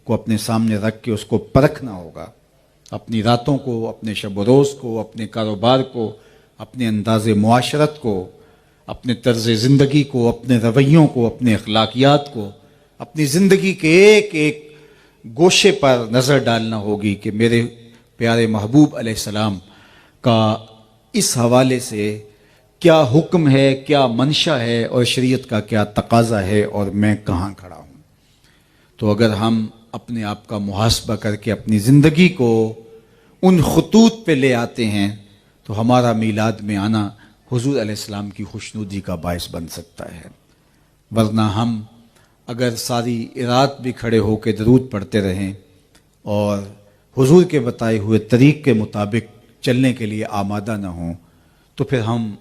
کو اپنے سامنے رکھ کے اس کو پرکھنا ہوگا، اپنی راتوں کو، اپنے شب و روز کو، اپنے کاروبار کو، اپنے انداز معاشرت کو، اپنے طرز زندگی کو، اپنے رویوں کو، اپنے اخلاقیات کو، اپنی زندگی کے ایک ایک گوشے پر نظر ڈالنا ہوگی کہ میرے پیارے محبوب علیہ السلام کا اس حوالے سے کیا حکم ہے، کیا منشا ہے، اور شریعت کا کیا تقاضا ہے، اور میں کہاں کھڑا ہوں۔ تو اگر ہم اپنے آپ کا محاسبہ کر کے اپنی زندگی کو ان خطوط پہ لے آتے ہیں تو ہمارا میلاد میں آنا حضور علیہ السلام کی خوشنودی کا باعث بن سکتا ہے۔ ورنہ ہم اگر ساری رات بھی کھڑے ہو کے درود پڑھتے رہیں اور حضور کے بتائے ہوئے طریق کے مطابق چلنے کے لیے آمادہ نہ ہوں تو پھر ہم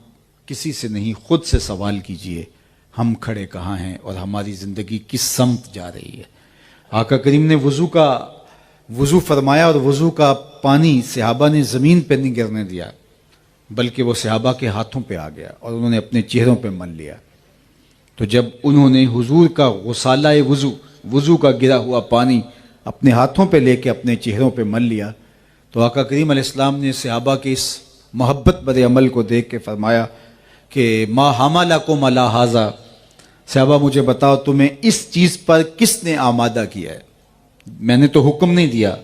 کسی سے نہیں، خود سے سوال کیجئے ہم کھڑے کہاں ہیں اور ہماری زندگی کس سمت جا رہی ہے۔ آقا کریم نے وضو فرمایا اور وضو کا پانی صحابہ نے زمین پہ نہیں گرنے دیا بلکہ وہ صحابہ کے ہاتھوں پہ آ گیا اور انہوں نے اپنے چہروں پہ مل لیا۔ تو جب انہوں نے حضور کا غسالہ وضو کا گرا ہوا پانی اپنے ہاتھوں پہ لے کے اپنے چہروں پہ مل لیا تو آقا کریم علیہ السلام نے صحابہ کے اس محبت بڑے عمل کو دیکھ کے فرمایا کہ ما حملکم علی ھذا، صحابہ مجھے بتاؤ تمہیں اس چیز پر کس نے آمادہ کیا ہے؟ میں نے تو حکم نہیں دیا،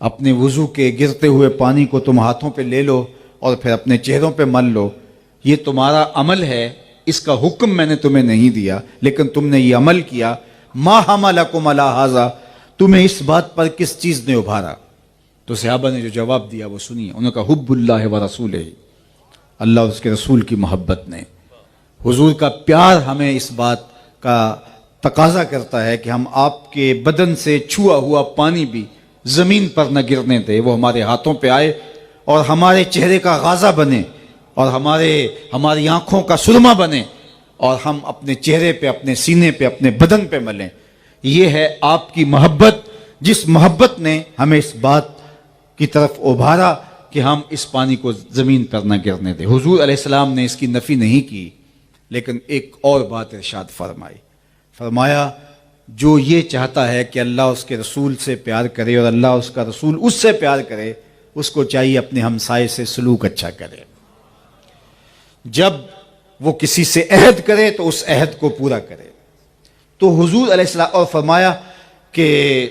اپنے وضو کے گرتے ہوئے پانی کو تم ہاتھوں پہ لے لو اور پھر اپنے چہروں پہ مل لو، یہ تمہارا عمل ہے، اس کا حکم میں نے تمہیں نہیں دیا لیکن تم نے یہ عمل کیا۔ ما حملکم علی ھذا، تمہیں اس بات پر کس چیز نے ابھارا؟ تو صحابہ نے جو جواب دیا وہ سنیے، انہوں نے کہا حب اللہ و رسولہ، اللہ اور اس کے رسول کی محبت نے۔ حضور کا پیار ہمیں اس بات کا تقاضا کرتا ہے کہ ہم آپ کے بدن سے چھوا ہوا پانی بھی زمین پر نہ گرنے دے، وہ ہمارے ہاتھوں پہ آئے اور ہمارے چہرے کا غازہ بنے اور ہماری آنکھوں کا سرما بنے اور ہم اپنے چہرے پہ، اپنے سینے پہ، اپنے بدن پہ ملیں۔ یہ ہے آپ کی محبت، جس محبت نے ہمیں اس بات کی طرف ابھارا کہ ہم اس پانی کو زمین پر نہ گرنے دیں۔ حضور علیہ السلام نے اس کی نفی نہیں کی لیکن ایک اور بات ارشاد فرمایا جو یہ چاہتا ہے کہ اللہ اس کے رسول سے پیار کرے اور اللہ اس کا رسول اس سے پیار کرے، اس کو چاہیے اپنے ہمسائے سے سلوک اچھا کرے۔ جب وہ کسی سے عہد کرے تو اس عہد کو پورا کرے۔ تو حضور علیہ السلام اور فرمایا کہ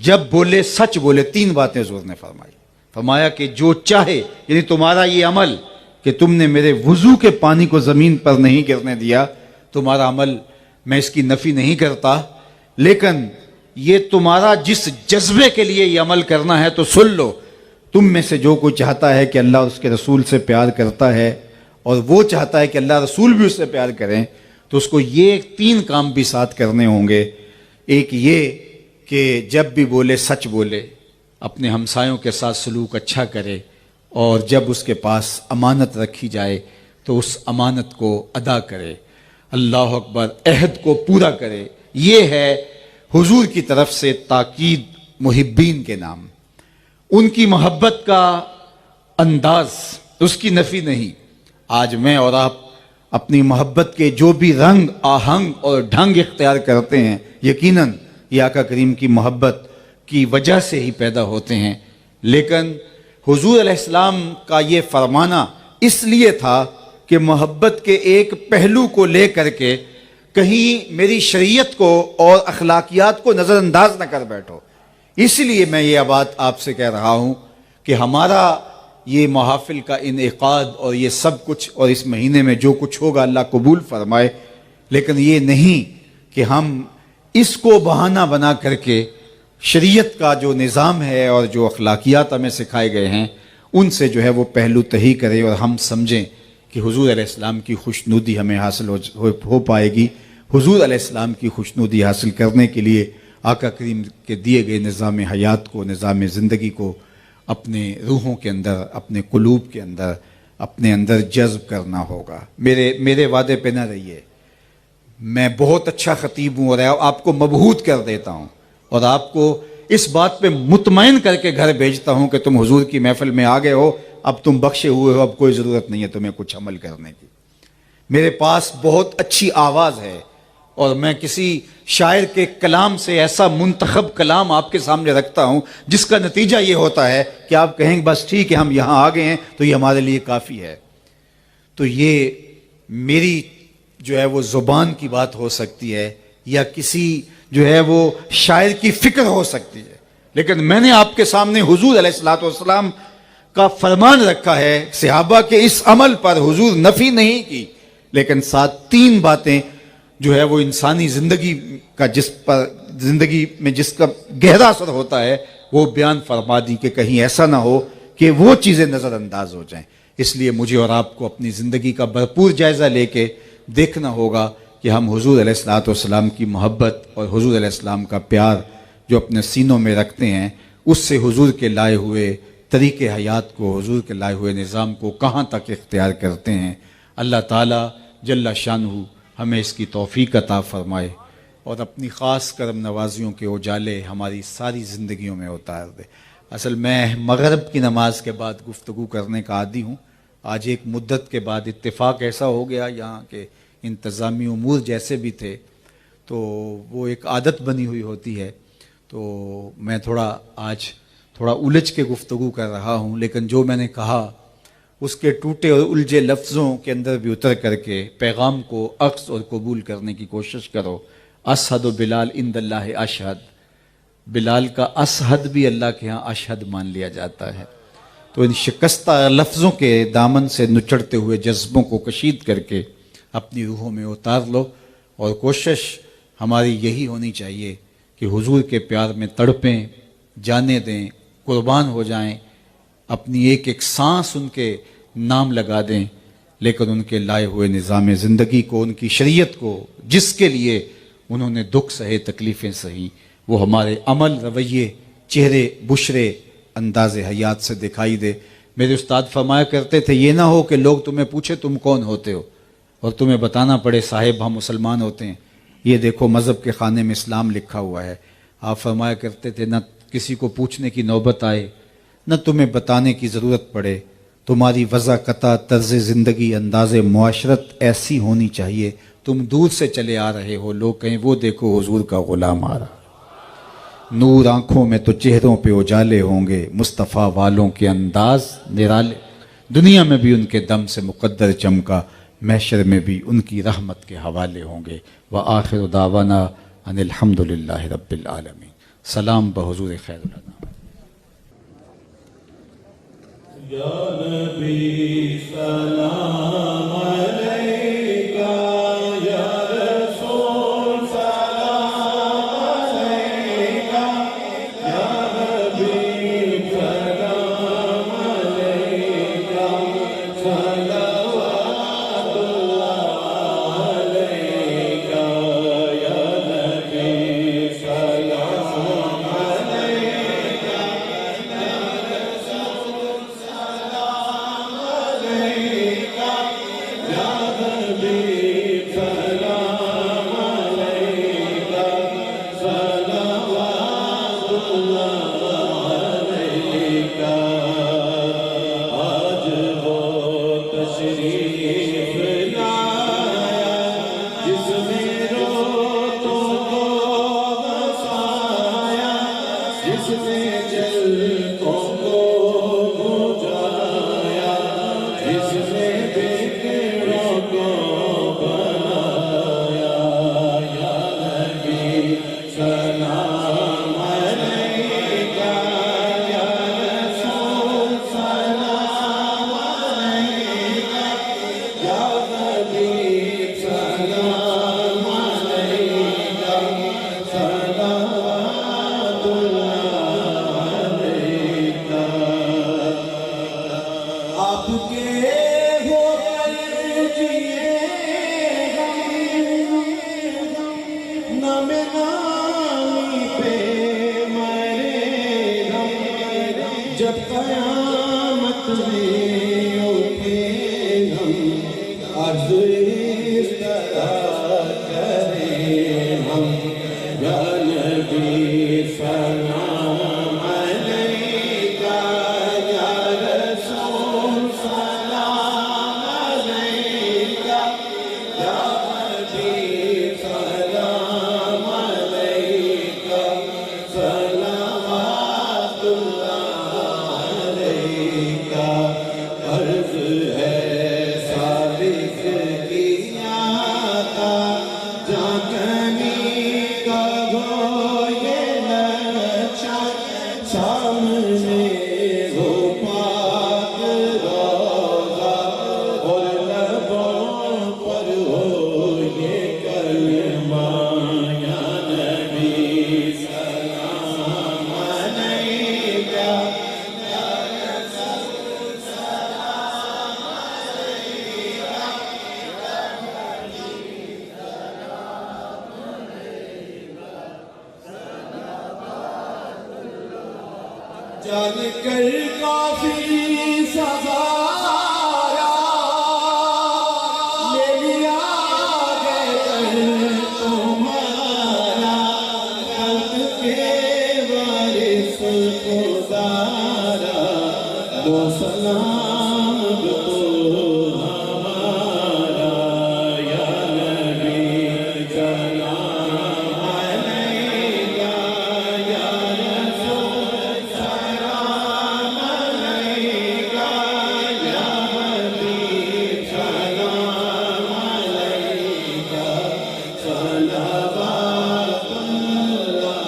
جب بولے سچ بولے، 3 باتیں حضور نے فرمایا کہ جو چاہے، یعنی تمہارا یہ عمل کہ تم نے میرے وضو کے پانی کو زمین پر نہیں گرنے دیا، تمہارا عمل میں اس کی نفی نہیں کرتا، لیکن یہ تمہارا جس جذبے کے لیے یہ عمل کرنا ہے تو سن لو، تم میں سے جو کوئی چاہتا ہے کہ اللہ اس کے رسول سے پیار کرتا ہے اور وہ چاہتا ہے کہ اللہ رسول بھی اس سے پیار کریں، تو اس کو یہ 3 کام بھی ساتھ کرنے ہوں گے۔ ایک یہ کہ جب بھی بولے سچ بولے، اپنے ہمسایوں کے ساتھ سلوک اچھا کرے، اور جب اس کے پاس امانت رکھی جائے تو اس امانت کو ادا کرے، اللہ اکبر، عہد کو پورا کرے۔ یہ ہے حضور کی طرف سے تاکید محبین کے نام، ان کی محبت کا انداز، اس کی نفی نہیں۔ آج میں اور آپ اپنی محبت کے جو بھی رنگ آہنگ اور ڈھنگ اختیار کرتے ہیں، یقیناً یہ آقا کریم کی محبت کی وجہ سے ہی پیدا ہوتے ہیں، لیکن حضور علیہ السلام کا یہ فرمانا اس لیے تھا کہ محبت کے ایک پہلو کو لے کر کے کہیں میری شریعت کو اور اخلاقیات کو نظر انداز نہ کر بیٹھو۔ اس لیے میں یہ بات آپ سے کہہ رہا ہوں کہ ہمارا یہ محافل کا انعقاد اور یہ سب کچھ اور اس مہینے میں جو کچھ ہوگا اللہ قبول فرمائے، لیکن یہ نہیں کہ ہم اس کو بہانہ بنا کر کے شریعت کا جو نظام ہے اور جو اخلاقیات ہمیں سکھائے گئے ہیں ان سے جو ہے وہ پہلو تہی کرے اور ہم سمجھیں کہ حضور علیہ السلام کی خوشنودی ہمیں حاصل ہو پائے گی۔ حضور علیہ السلام کی خوشنودی حاصل کرنے کے لیے آقا کریم کے دیے گئے نظام حیات کو، نظام زندگی کو اپنے روحوں کے اندر، اپنے قلوب کے اندر، اپنے اندر جذب کرنا ہوگا۔ میرے وعدے پہ نہ رہیے، میں بہت اچھا خطیب ہوں اور آپ کو مبہوت کر دیتا ہوں اور آپ کو اس بات پہ مطمئن کر کے گھر بھیجتا ہوں کہ تم حضور کی محفل میں آ گئے ہو، اب تم بخشے ہوئے ہو، اب کوئی ضرورت نہیں ہے تمہیں کچھ عمل کرنے کی۔ میرے پاس بہت اچھی آواز ہے اور میں کسی شاعر کے کلام سے ایسا منتخب کلام آپ کے سامنے رکھتا ہوں جس کا نتیجہ یہ ہوتا ہے کہ آپ کہیں گے بس ٹھیک ہے ہم یہاں آ گئے ہیں تو یہ ہمارے لیے کافی ہے۔ تو یہ میری جو ہے وہ زبان کی بات ہو سکتی ہے یا کسی جو ہے وہ شاعر کی فکر ہو سکتی ہے، لیکن میں نے آپ کے سامنے حضور علیہ الصلوۃ والسلام کا فرمان رکھا ہے۔ صحابہ کے اس عمل پر حضور نفی نہیں کی، لیکن ساتھ تین باتیں جو ہے وہ انسانی زندگی کا زندگی میں جس کا گہرا اثر ہوتا ہے وہ بیان فرما دی کہ کہیں ایسا نہ ہو کہ وہ چیزیں نظر انداز ہو جائیں۔ اس لیے مجھے اور آپ کو اپنی زندگی کا بھرپور جائزہ لے کے دیکھنا ہوگا کہ ہم حضور علیہ الصلوۃ والسلام کی محبت اور حضور علیہ السلام کا پیار جو اپنے سینوں میں رکھتے ہیں اس سے حضور کے لائے ہوئے طریقے حیات کو، حضور کے لائے ہوئے نظام کو کہاں تک اختیار کرتے ہیں۔ اللہ تعالیٰ جل شانہ ہمیں اس کی توفیق عطا فرمائے اور اپنی خاص کرم نوازیوں کے اجالے ہماری ساری زندگیوں میں اتار دے۔ اصل میں مغرب کی نماز کے بعد گفتگو کرنے کا عادی ہوں، آج ایک مدت کے بعد اتفاق ایسا ہو گیا یہاں کے انتظامی امور جیسے بھی تھے تو وہ ایک عادت بنی ہوئی ہوتی ہے، تو میں آج تھوڑا الجھ کے گفتگو کر رہا ہوں، لیکن جو میں نے کہا اس کے ٹوٹے اور الجھے لفظوں کے اندر بھی اتر کر کے پیغام کو اخذ اور قبول کرنے کی کوشش کرو۔ اشہد بلال عند اللہ اشہد، بلال کا اشہد بھی اللہ کے ہاں اشہد مان لیا جاتا ہے۔ تو ان شکستہ لفظوں کے دامن سے نچڑتے ہوئے جذبوں کو کشید کر کے اپنی روحوں میں اتار لو، اور کوشش ہماری یہی ہونی چاہیے کہ حضور کے پیار میں تڑپیں، جانے دیں، قربان ہو جائیں، اپنی ایک ایک سانس ان کے نام لگا دیں، لیکن ان کے لائے ہوئے نظام زندگی کو، ان کی شریعت کو، جس کے لیے انہوں نے دکھ سہے، تکلیفیں سہی، وہ ہمارے عمل، رویے، چہرے، بشرے، انداز حیات سے دکھائی دے۔ میرے استاد فرمایا کرتے تھے یہ نہ ہو کہ لوگ تمہیں پوچھے تم کون ہوتے ہو اور تمہیں بتانا پڑے صاحب ہم مسلمان ہوتے ہیں، یہ دیکھو مذہب کے خانے میں اسلام لکھا ہوا ہے۔ آپ فرمایا کرتے تھے نہ کسی کو پوچھنے کی نوبت آئے، نہ تمہیں بتانے کی ضرورت پڑے، تمہاری وضاقتہ، طرز زندگی، انداز معاشرت ایسی ہونی چاہیے تم دور سے چلے آ رہے ہو، لوگ کہیں وہ دیکھو حضور کا غلام آ رہا، نور آنکھوں میں تو چہروں پہ اجالے ہوں گے، مصطفیٰ والوں کے انداز نرالے، دنیا میں بھی ان کے دم سے مقدر چمکا، محشر میں بھی ان کی رحمت کے حوالے ہوں گے۔ وآخر دعوانا ان الحمدللہ رب العالمین۔ سلام بحضور خیر الانام۔ یا نبی سلام علیکہ، یا رسول سلام علیکہ، یا حبیب سلام علیکہ، صلوات اللہ علیکہ، یا نبی سلام علیکہ، یا رسول سلام علیکہ، جان کر کافی سہارا لے لیا گئے تمہارا رب کے وارث خدارا دو سلام دو ہمارا یا نبی سلام علیکہ یا رسول سلام علیکہ یا حبیب سلام علیکہ صلوات اللہ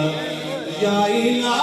علیکہ یا الہی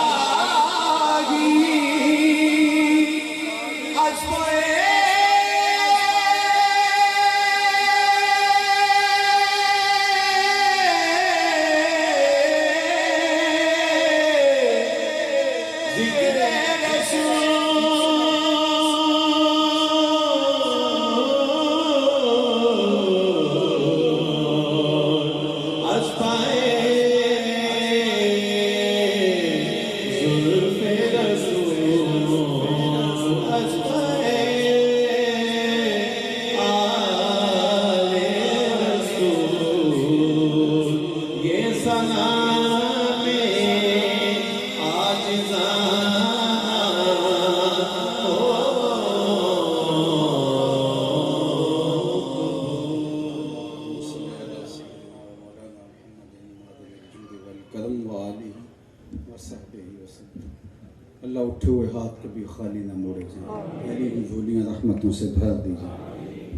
اللہ اٹھے ہوئے ہاتھ کبھی خالی نہ موڑے جائیں، پہلی بھی جھولیاں رحمتوں سے بھر دی جائیں،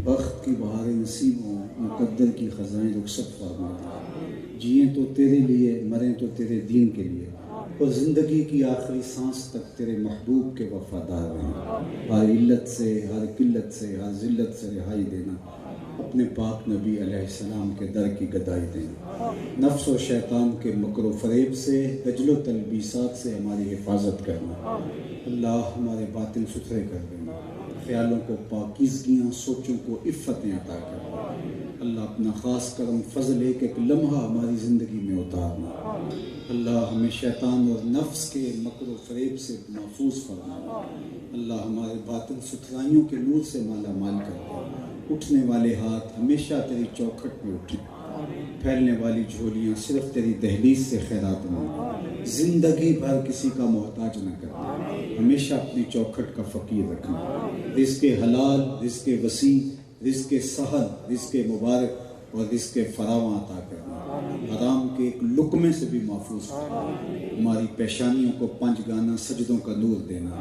بخت کی بہاریں نصیب ہوں، مقدر کی خزائیں رخصت فرما دیں، جئیں تو تیرے لیے مریں تو تیرے دین کے لیے، اور زندگی کی آخری سانس تک تیرے محبوب کے وفادار رہیں، ہر علت سے، ہر قلت سے، ہر ذلت سے رہائی دینا، اپنے پاک نبی علیہ السلام کے در کی گدائی دینا، نفس و شیطان کے مکر و فریب سے، دجل و تلبیسات سے ہماری حفاظت کرنا، اللہ ہمارے باطن ستھرے کر دینا، خیالوں کو پاکیزگیاں، سوچوں کو عفتیں عطا کرنا، اللہ اپنا خاص کرم فضل ایک ایک لمحہ ہماری زندگی میں اتارنا، اللہ ہمیں شیطان اور نفس کے مکر و فریب سے محفوظ فرمانا، اللہ ہمارے باطن ستھرائیوں کے نور سے مالا مال کر دے، اٹھنے والے ہاتھ ہمیشہ تیری چوکھٹ پہ اٹھیں، پھیلنے والی جھولیاں صرف تیری دہلیز سے خیرات مانگیں، زندگی بھر کسی کا محتاج نہ کرنا، ہمیشہ اپنی چوکھٹ کا فقیر رکھنا، رزق حلال، رزق وسیع، رزق سہل، رزق مبارک اور رزق فراواں عطا کرنا، حرام کے ایک لقمے سے بھی محفوظ کرنا، ہماری پیشانیوں کو 5 گانا سجدوں کا نور دینا،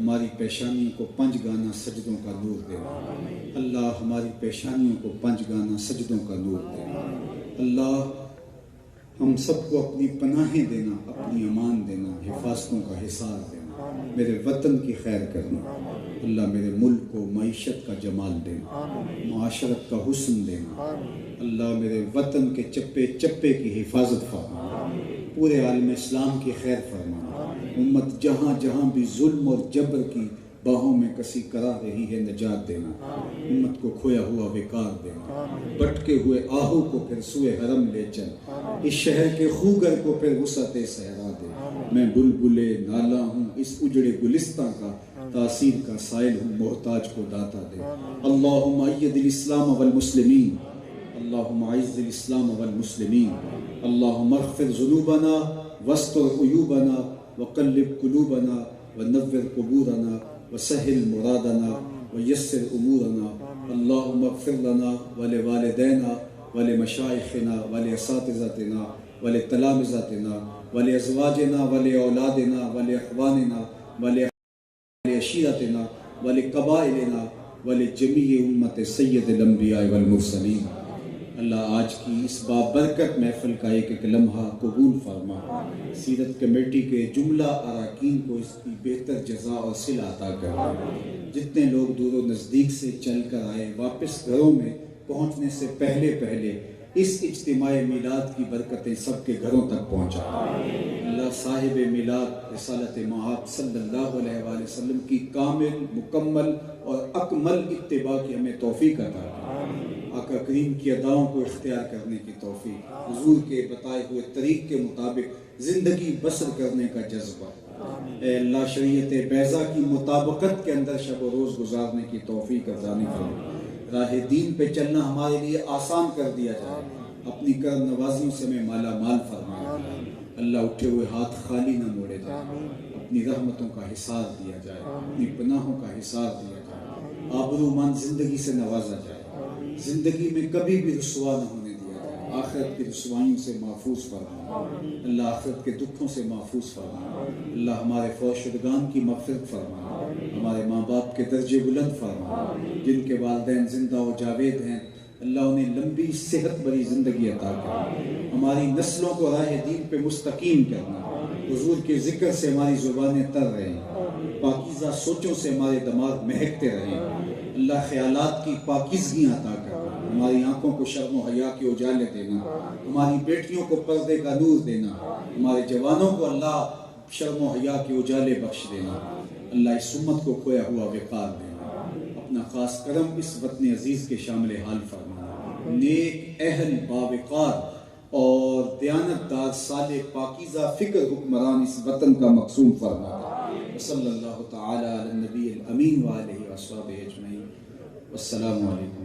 ہماری پیشانیوں کو 5 گانا سجدوں کا نور دینا، اللہ ہماری پیشانیوں کو 5 گانا سجدوں کا نور دینا، اللہ ہم سب کو اپنی پناہیں دینا، اپنی امان دینا، حفاظتوں کا حصار دینا، میرے وطن کی خیر کرنا، اللہ میرے ملک کو معیشت کا جمال دینا، معاشرت کا حسن دینا، اللہ میرے وطن کے چپے چپے کی حفاظت فرمانا، پورے عالم اسلام کی خیر فرمانا، امت جہاں جہاں بھی ظلم اور جبر کی باہوں میں کسی کرا رہی ہے نجات دینا، امت کو کھویا ہوا وقار دینا، بٹکے ہوئے آہو کو پھر سوئے حرم لے چل، اس شہر کے خوگر کو پھر وسعت صحرا دے، میں بلبل نالا ہوں اس اجڑے گلستاں کا، تاثیر کا سائل ہوں محتاج کو داتا دے، اللہم اید الاسلام والمسلمین، اللہم اعز الاسلام والمسلمین، اللہم اغفر ذنوبنا واستر عیوبنا وقلب قلوبنا ونور قبورنا وسهل مرادنا ويسر أمورنا، اللهم اغفر لنا ولوالدينا ولمشايخنا ولأساتذتنا ولتلامذتنا ولأزواجنا ولأولادنا ولإخواننا ولعشيرتنا ولقبائلنا ولجميع أمة سيد الأنبياء والمرسلين۔ اللہ آج کی اس بابرکت محفل کا ایک ایک لمحہ قبول فرما، سیرت کمیٹی کے جملہ اراکین کو اس کی بہتر جزا اور صلہ عطا کرنا، جتنے لوگ دور و نزدیک سے چل کر آئے واپس گھروں میں پہنچنے سے پہلے اس اجتماع میلاد کی برکتیں سب کے گھروں تک پہنچا، اللہ صاحب میلاد رسالت مآب صلی اللہ علیہ وآلہ وسلم کی کامل، مکمل اور اکمل اتباع کی ہمیں توفیق عطا کرے، آقا کریم کی اداؤں کو اختیار کرنے کی توفیق، حضور کے بتائے ہوئے طریق کے مطابق زندگی بسر کرنے کا جذبہ، اے اللہ شریعت بیضا کی مطابقت کے اندر شب و روز گزارنے کی توفیق ارزانی فرما، راہ دین پہ چلنا ہمارے لیے آسان کر دیا جائے، اپنی کرم نوازیوں سے میں مالا مال فرمایا، اللہ اٹھے ہوئے ہاتھ خالی نہ موڑے جائے، اپنی رحمتوں کا حصار دیا جائے، اپنی پناہوں کا حصار دیا جائے، آبرومند زندگی سے نوازا جائے، زندگی میں کبھی بھی رسوا نہ ہونے دیا جائے، آخرت کی رسوائیوں سے محفوظ فرما، اللہ آخرت کے دکھوں سے محفوظ فرما، اللہ ہمارے فوت شدگان کی مغفرت فرما، ہمارے ماں باپ کے درجے بلند فرما، جن کے والدین زندہ و جاوید ہیں اللہ انہیں لمبی صحت بری زندگی عطا کرنا، ہماری نسلوں کو راہ دین پہ مستقیم کرنا، حضور کے ذکر سے ہماری زبانیں تر رہیں، پاکیزہ سوچوں سے ہمارے دماغ مہکتے رہیں، اللہ خیالات کی پاکیزگی عطا کرنا، ہماری آنکھوں کو شرم و حیا کے اجالے دینا، ہماری بیٹیوں کو پردے کا نور دینا، ہمارے جوانوں کو اللہ شرم و حیا کے اجالے بخش دینا، اللہ اس امت کو کھویا ہوا وقار دینا، اپنا خاص کرم اس وطن عزیز کے شامل حال فرمانا، نیک اہل باوقار اور دیانتدار صالح پاکیزہ فکر حکمران اس وطن کا مقصوم فرمانا، صلی اللہ تعالی علی النبی الامین وآلہ وصحبہ اجمعین، والسلام علیکم۔